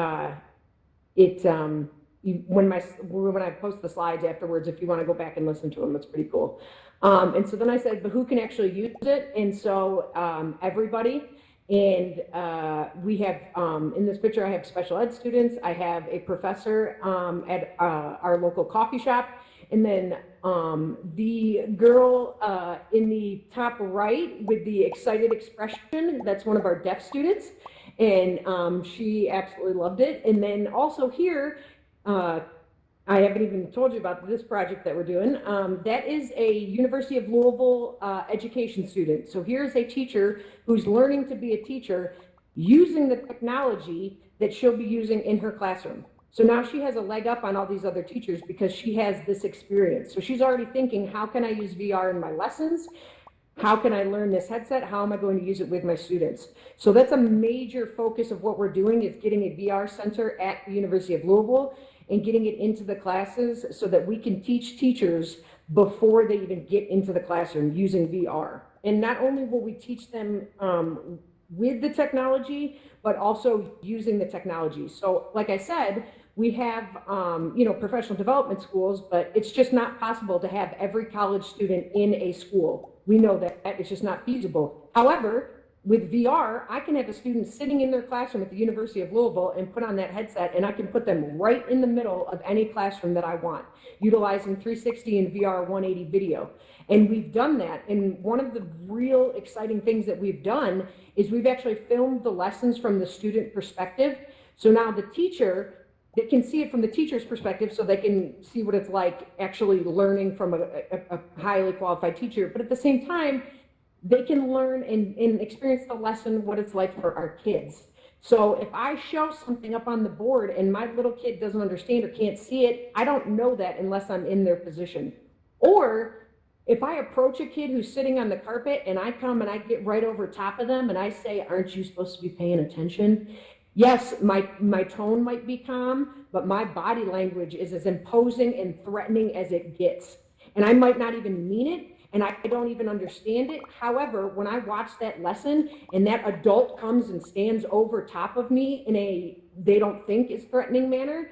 When I post the slides afterwards, if you want to go back and listen to them, it's pretty cool. And so then I said, but who can actually use it? And so everybody. And we have, in this picture, I have special ed students. I have a professor at our local coffee shop. And then the girl in the top right with the excited expression, that's one of our deaf students. And she absolutely loved it. And then also here, I haven't even told you about this project that we're doing. That is a University of Louisville education student. So here's a teacher who's learning to be a teacher using the technology that she'll be using in her classroom. So now she has a leg up on all these other teachers because she has this experience. So she's already thinking, how can I use VR in my lessons? How can I learn this headset? How am I going to use it with my students? So that's a major focus of what we're doing, is getting a VR center at the University of Louisville and getting it into the classes so that we can teach teachers before they even get into the classroom using VR. And not only will we teach them with the technology, but also using the technology. So like I said, we have, professional development schools, but it's just not possible to have every college student in a school. We know that it's just not feasible. However, with VR, I can have a student sitting in their classroom at the University of Louisville and put on that headset, and I can put them right in the middle of any classroom that I want, utilizing 360 and VR 180 video. And we've done that. And one of the real exciting things that we've done is we've actually filmed the lessons from the student perspective. So now the teacher, they can see it from the teacher's perspective, so they can see what it's like actually learning from a highly qualified teacher. But at the same time, they can learn and experience the lesson, what it's like for our kids. So if I show something up on the board and my little kid doesn't understand or can't see it, I don't know that unless I'm in their position. Or if I approach a kid who's sitting on the carpet and I come and I get right over top of them and I say, aren't you supposed to be paying attention? Yes, my tone might be calm, but my body language is as imposing and threatening as it gets. And I might not even mean it, and I don't even understand it. However, when I watch that lesson and that adult comes and stands over top of me in a they don't think is threatening manner,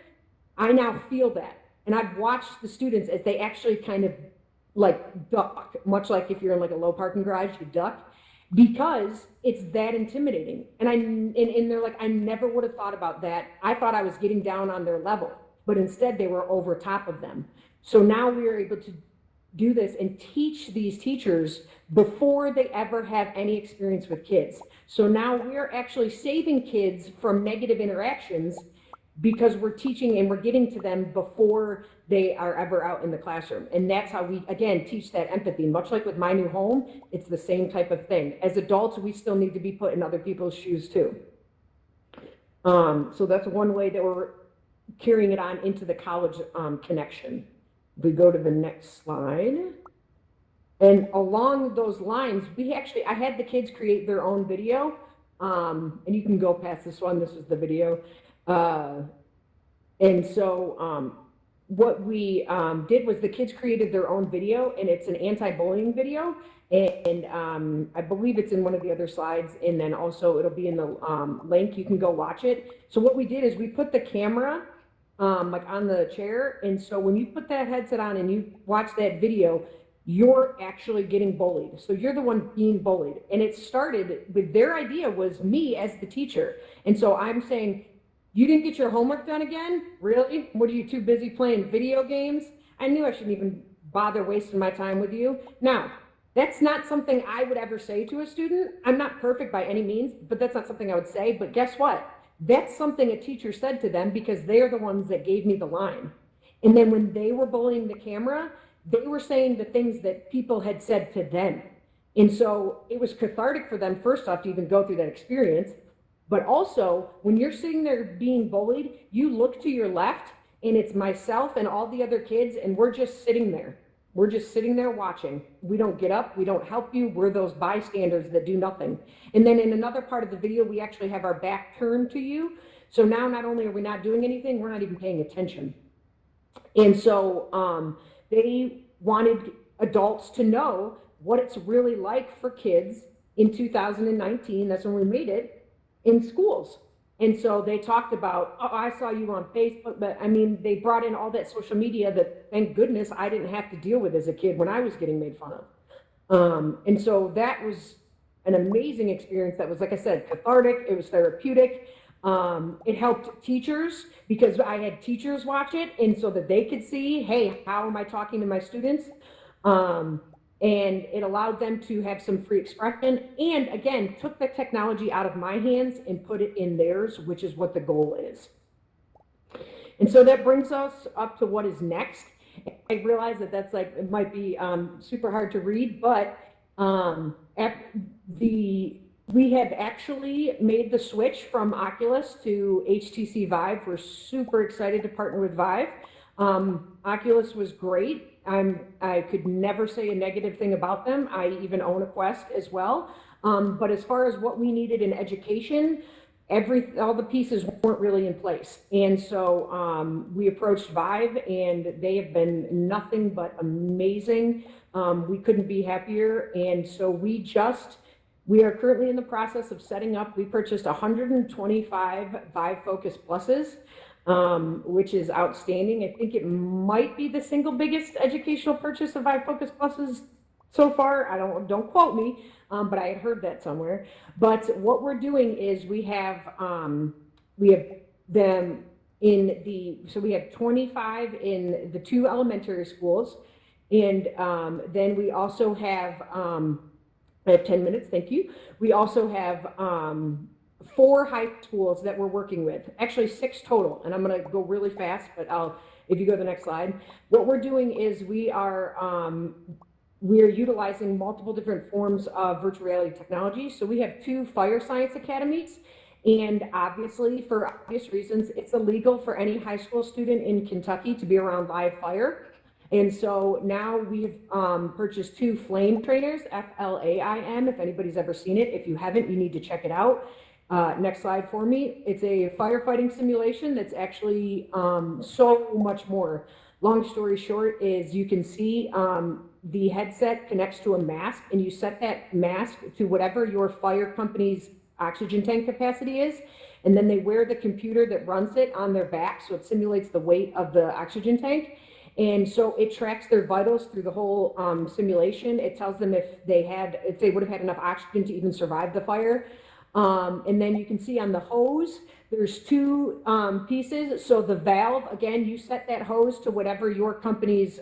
I now feel that. And I've watched the students as they actually kind of like duck, much like if you're in like a low parking garage, you duck, because it's that intimidating. And they're like, I never would have thought about that. I thought I was getting down on their level. but instead they were over top of them. So now we are able to do this and teach these teachers before they ever have any experience with kids. So now we're actually saving kids from negative interactions because we're teaching and we're getting to them before they are ever out in the classroom. And that's how we, again, teach that empathy. Much like with My New Home, it's the same type of thing. As adults, we still need to be put in other people's shoes too. So that's one way that we're carrying it on into the college connection. If we go to the next slide. And along those lines, I had the kids create their own video. And you can go past this one, this is the video. And so what we did was the kids created their own video, and it's an anti-bullying video. And I believe it's in one of the other slides, and then also it'll be in the link. You can go watch it. So what we did is we put the camera like on the chair, and so when you put that headset on and you watch that video, you're actually getting bullied. So you're the one being bullied. And it started with their idea was me as the teacher. And so I'm saying, you didn't get your homework done again? Really? What, are you too busy playing video games? I knew I shouldn't even bother wasting my time with you. Now, that's not something I would ever say to a student. I'm not perfect by any means, but that's not something I would say. But guess what? That's something a teacher said to them because they're the ones that gave me the line. And then when they were bullying the camera, they were saying the things that people had said to them. And so it was cathartic for them, first off, to even go through that experience. But also, when you're sitting there being bullied, you look to your left, and it's myself and all the other kids, and we're just sitting there. We're just sitting there watching. We don't get up, we don't help you, we're those bystanders that do nothing. And then in another part of the video, we actually have our back turned to you. So now not only are we not doing anything, we're not even paying attention. And so they wanted adults to know what it's really like for kids in 2019, that's when we made it, in schools. And so they talked about, oh, I saw you on Facebook, but I mean, they brought in all that social media that, thank goodness, I didn't have to deal with as a kid when I was getting made fun of. And so that was an amazing experience that was, like I said, cathartic, it was therapeutic. It helped teachers because I had teachers watch it, and so that they could see, hey, how am I talking to my students? And it allowed them to have some free expression, and again, took the technology out of my hands and put it in theirs, which is what the goal is. And so that brings us up to what is next. I realize that that's like, it might be super hard to read, but we have actually made the switch from Oculus to HTC Vive. We're super excited to partner with Vive. Oculus was great. I could never say a negative thing about them. I even own a Quest as well. But as far as what we needed in education, all the pieces weren't really in place. And so we approached Vive, and they have been nothing but amazing. We couldn't be happier. And so we are currently in the process of setting up. We purchased 125 Vive Focus Pluses, which is outstanding. I think it might be the single biggest educational purchase of Vive Focus Pluses so far. Don't quote me, but I had heard that somewhere. But what we're doing is we have them so we have 25 in the 2 elementary schools, and then we also have I have 10 minutes, thank you. We also have 4 high schools that we're working with, actually 6 total, and I'm gonna go really fast, but if you go to the next slide. What we're doing is we are utilizing multiple different forms of virtual reality technology. So we have 2 fire science academies, and obviously, for obvious reasons, it's illegal for any high school student in Kentucky to be around live fire. And so now we've purchased 2 flame trainers, FLAIM, if anybody's ever seen it. If you haven't, you need to check it out. Next slide for me. It's a firefighting simulation that's actually so much more. Long story short is you can see the headset connects to a mask, and you set that mask to whatever your fire company's oxygen tank capacity is. And then they wear the computer that runs it on their back, so it simulates the weight of the oxygen tank. And so it tracks their vitals through the whole simulation. It tells them if they would have had enough oxygen to even survive the fire. And then you can see on the hose, there's two pieces. So the valve, again, you set that hose to whatever your company's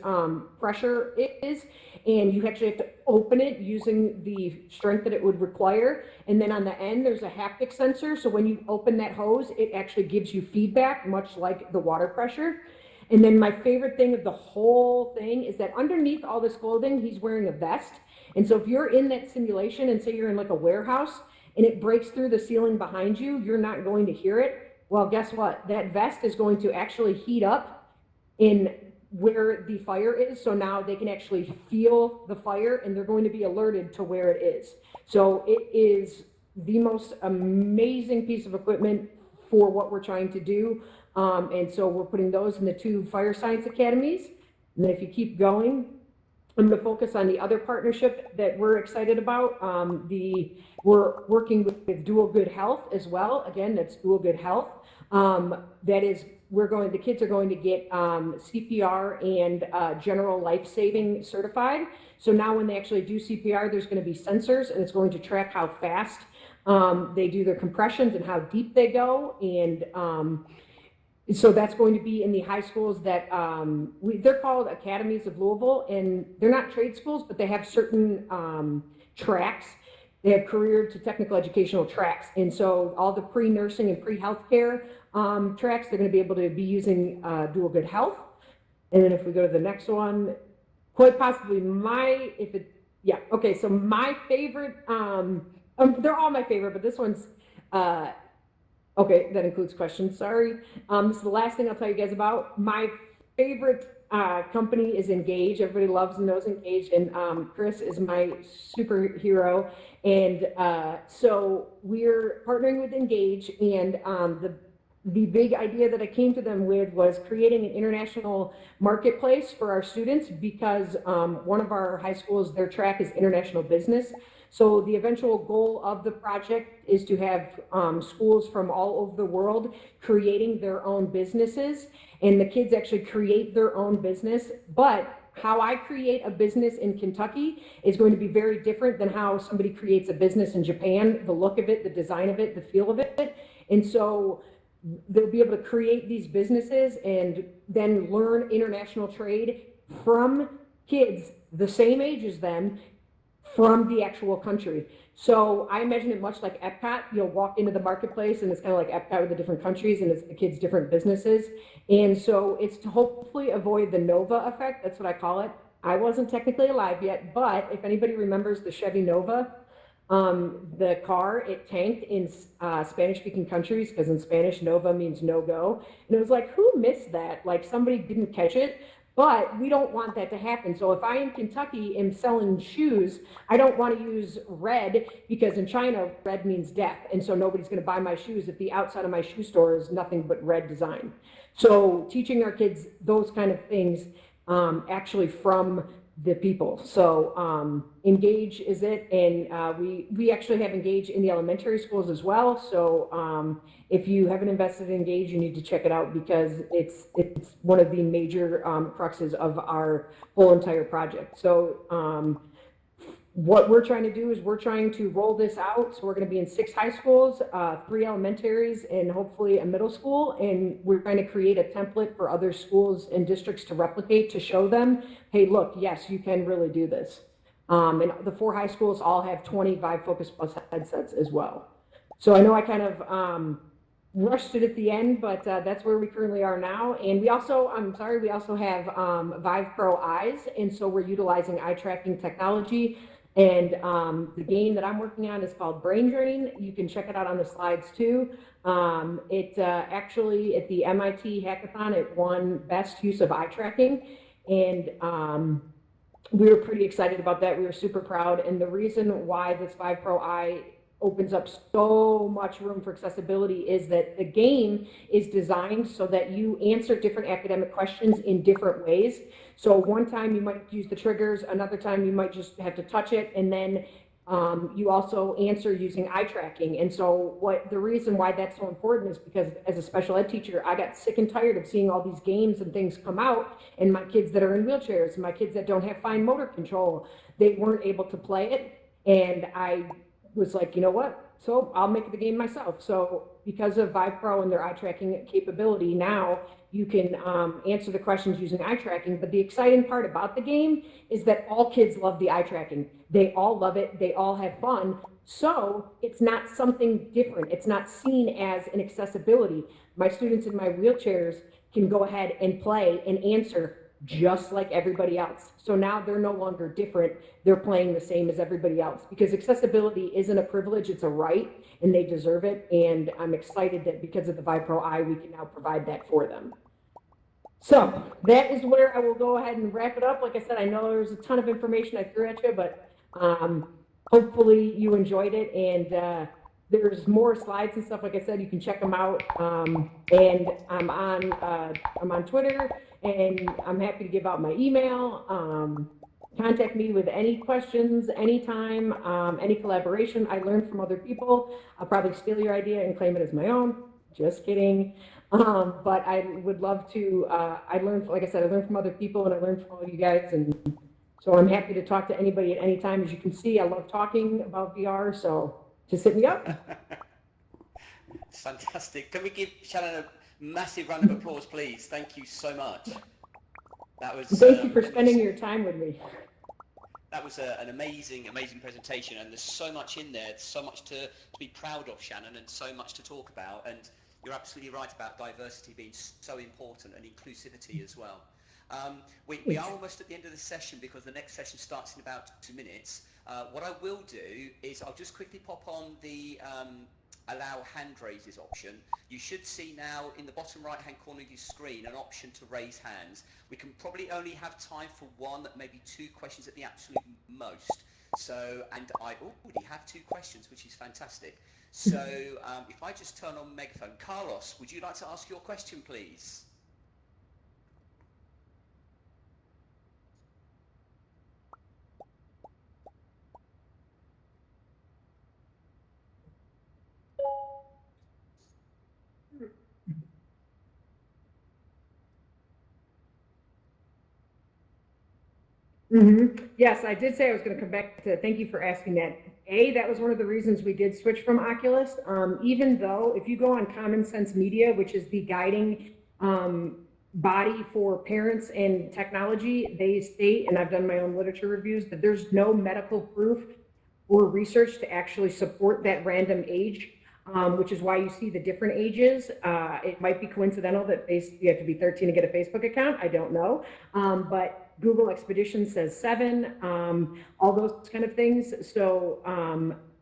pressure is, and you actually have to open it using the strength that it would require. And then on the end, there's a haptic sensor. So when you open that hose, it actually gives you feedback, much like the water pressure. And then my favorite thing of the whole thing is that underneath all this clothing, he's wearing a vest. And so if you're in that simulation and say you're in like a warehouse and it breaks through the ceiling behind you, you're not going to hear it. Well, guess what? That vest is going to actually heat up in where the fire is. So now they can actually feel the fire and they're going to be alerted to where it is. So it is the most amazing piece of equipment for what we're trying to do. And so we're putting those in the 2 fire science academies. And then if you keep going, I'm going to focus on the other partnership that we're excited about. We're working with Dual Good Health as well. Again, that's Dual Good Health. That is, the kids are going to get CPR and general life-saving certified. So now when they actually do CPR, there's going to be sensors, and it's going to track how fast they do their compressions and how deep they go. And so that's going to be in the high schools that they're called Academies of Louisville, and they're not trade schools, but they have certain tracks. They have career to technical educational tracks. And so all the pre-nursing and pre-healthcare tracks, they're going to be able to be using Dual Good Health. And then if we go to the next one, quite possibly so my favorite, they're all my favorite, but this one's, okay, that includes questions, sorry. This is the last thing I'll tell you guys about. My favorite company is Engage. Everybody loves and knows Engage, and Chris is my superhero. And so we're partnering with Engage, and the big idea that I came to them with was creating an international marketplace for our students, because one of our high schools, their track is international business. So the eventual goal of the project is to have schools from all over the world creating their own businesses, and the kids actually create their own business. But how I create a business in Kentucky is going to be very different than how somebody creates a business in Japan, the look of it, the design of it, the feel of it. And so they'll be able to create these businesses and then learn international trade from kids the same age as them from the actual country. So I imagine it much like Epcot. You'll walk into the marketplace and it's kind of like Epcot with the different countries, and it's the kids' different businesses. And so it's to hopefully avoid the Nova effect. That's what I call it. I wasn't technically alive yet, but if anybody remembers the Chevy Nova, the car, it tanked in Spanish-speaking countries, because in Spanish, Nova means no-go. And it was like, who missed that? Like, somebody didn't catch it. But we don't want that to happen. So if I in Kentucky am selling shoes, I don't want to use red, because in China, red means death. And so nobody's going to buy my shoes if the outside of my shoe store is nothing but red design. So teaching our kids those kind of things actually from the people. So Engage is it. And we actually have Engage in the elementary schools as well. So if you haven't invested in Engage, you need to check it out, because it's one of the major cruxes of our whole entire project. So what we're trying to do is we're trying to roll this out. So we're going to be in 6 high schools, 3 elementaries, and hopefully a middle school. And we're trying to create a template for other schools and districts to replicate, to show them, hey, look, yes, you can really do this. And the 4 high schools all have 20 Vive Focus Plus headsets as well. So I know I kind of rushed it at the end, but that's where we currently are now. And we also, we also have Vive Pro Eyes. And so we're utilizing eye tracking technology. And the game that I'm working on is called Brain Drain. You can check it out on the slides too. It actually, at the MIT hackathon, it won best use of eye tracking. And we were pretty excited about that. We were super proud. And the reason why this Vive Pro Eye opens up so much room for accessibility is that the game is designed so that you answer different academic questions in different ways. So one time you might use the triggers, another time you might just have to touch it, and then you also answer using eye tracking. And so the reason why that's so important is because as a special ed teacher, I got sick and tired of seeing all these games and things come out, and my kids that are in wheelchairs, and my kids that don't have fine motor control, they weren't able to play it. And I was like, you know what? So I'll make the game myself. So because of Vive Pro and their eye tracking capability, now you can answer the questions using eye tracking. But the exciting part about the game is that all kids love the eye tracking. They all love it. They all have fun. So it's not something different. It's not seen as an accessibility. My students in my wheelchairs can go ahead and play and answer just like everybody else. So now they're no longer different. They're playing the same as everybody else because accessibility isn't a privilege, it's a right, and they deserve it. And I'm excited that because of the Vive Pro Eye, we can now provide that for them. So that is where I will go ahead and wrap it up. Like I said, I know there's a ton of information I threw at you, but hopefully you enjoyed it. And there's more slides and stuff. Like I said, you can check them out. And I'm on Twitter, and I'm happy to give out my email. Contact me with any questions, anytime, any collaboration. I learn from other people. I'll probably steal your idea and claim it as my own. Just kidding. But I would love to, I learned, like I said, I learned from other people, and I learned from all you guys. And so I'm happy to talk to anybody at any time. As you can see, I love talking about VR, so just hit me up. Fantastic. Can we give Shannon a massive round of applause, please? Thank you so much. That was. Thank you for spending your time with me. That was an amazing, amazing presentation, and there's so much in there, so much to be proud of, Shannon, and so much to talk about. And you're absolutely right about diversity being so important, and inclusivity as well. We are almost at the end of the session because the next session starts in about 2 minutes. What I will do is I'll just quickly pop on the allow hand raises option. You should see now in the bottom right hand corner of your screen an option to raise hands. We can probably only have time for 1, maybe 2 questions at the absolute most. So, and I already have 2 questions, which is fantastic. So if I just turn on megaphone, Carlos, would you like to ask your question, please? Yes, I did say I was going to come back to thank you for asking that. That was one of the reasons we did switch from Oculus. Even though if you go on Common Sense Media, which is the guiding body for parents and technology, they state, and I've done my own literature reviews, that there's no medical proof or research to actually support that random age, which is why you see the different ages. It might be coincidental that you have to be 13 to get a Facebook account. I don't know. But Google Expedition says 7, all those kind of things. So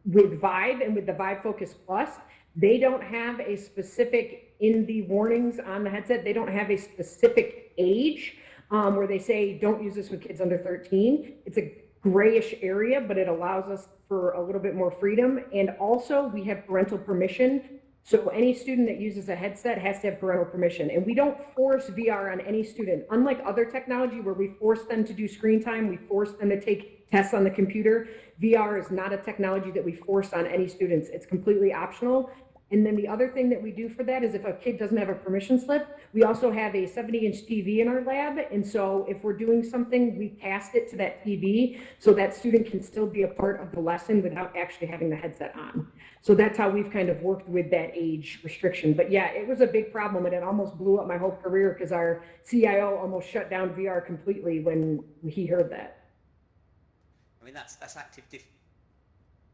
with Vive and with the Vive Focus Plus, they don't have a specific, in the warnings on the headset, they don't have a specific age where they say don't use this with kids under 13. It's a grayish area, but it allows us for a little bit more freedom. And also we have parental permission. So any student that uses a headset has to have parental permission. And we don't force VR on any student. Unlike other technology where we force them to do screen time, we force them to take tests on the computer, VR is not a technology that we force on any students. It's completely optional. And then the other thing that we do for that is if a kid doesn't have a permission slip, we also have a 70-inch TV in our lab. And so if we're doing something, we cast it to that TV so that student can still be a part of the lesson without actually having the headset on. So that's how we've kind of worked with that age restriction. But yeah, it was a big problem, and it almost blew up my whole career because our CIO almost shut down VR completely when he heard that. I mean, that's active.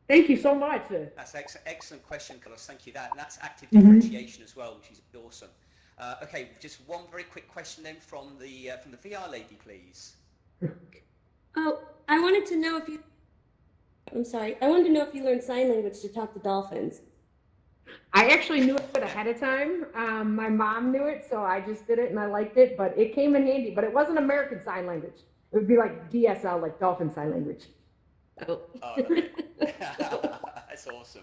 Thank you so much. That's excellent question, Carlos. Thank you. That's active differentiation as well, which is awesome. Okay, just one very quick question then from the VR lady, please. Oh, I wanted to know if you. I'm sorry. I wanted to know if you learned sign language to talk to dolphins. I actually knew it ahead of time. My mom knew it, so I just did it and I liked it, but it came in handy. But it wasn't American Sign Language. It would be like DSL, like Dolphin Sign Language. Oh. That's awesome.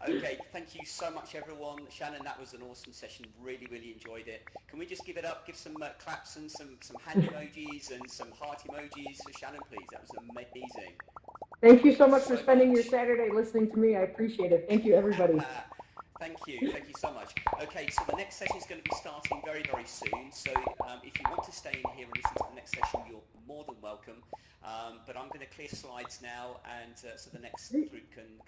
Okay, thank you so much, everyone. Shannon, that was an awesome session. Really, really enjoyed it. Can we just give it up, give some claps and some hand emojis and some heart emojis for Shannon, please? That was amazing. Thank you so much for spending your Saturday listening to me. I appreciate it. Thank you, everybody. Thank you so much. Okay, so the next session is going to be starting very, very soon. So if you want to stay in here and listen to the next session, you're more than welcome. But I'm going to clear slides now, and so the next group can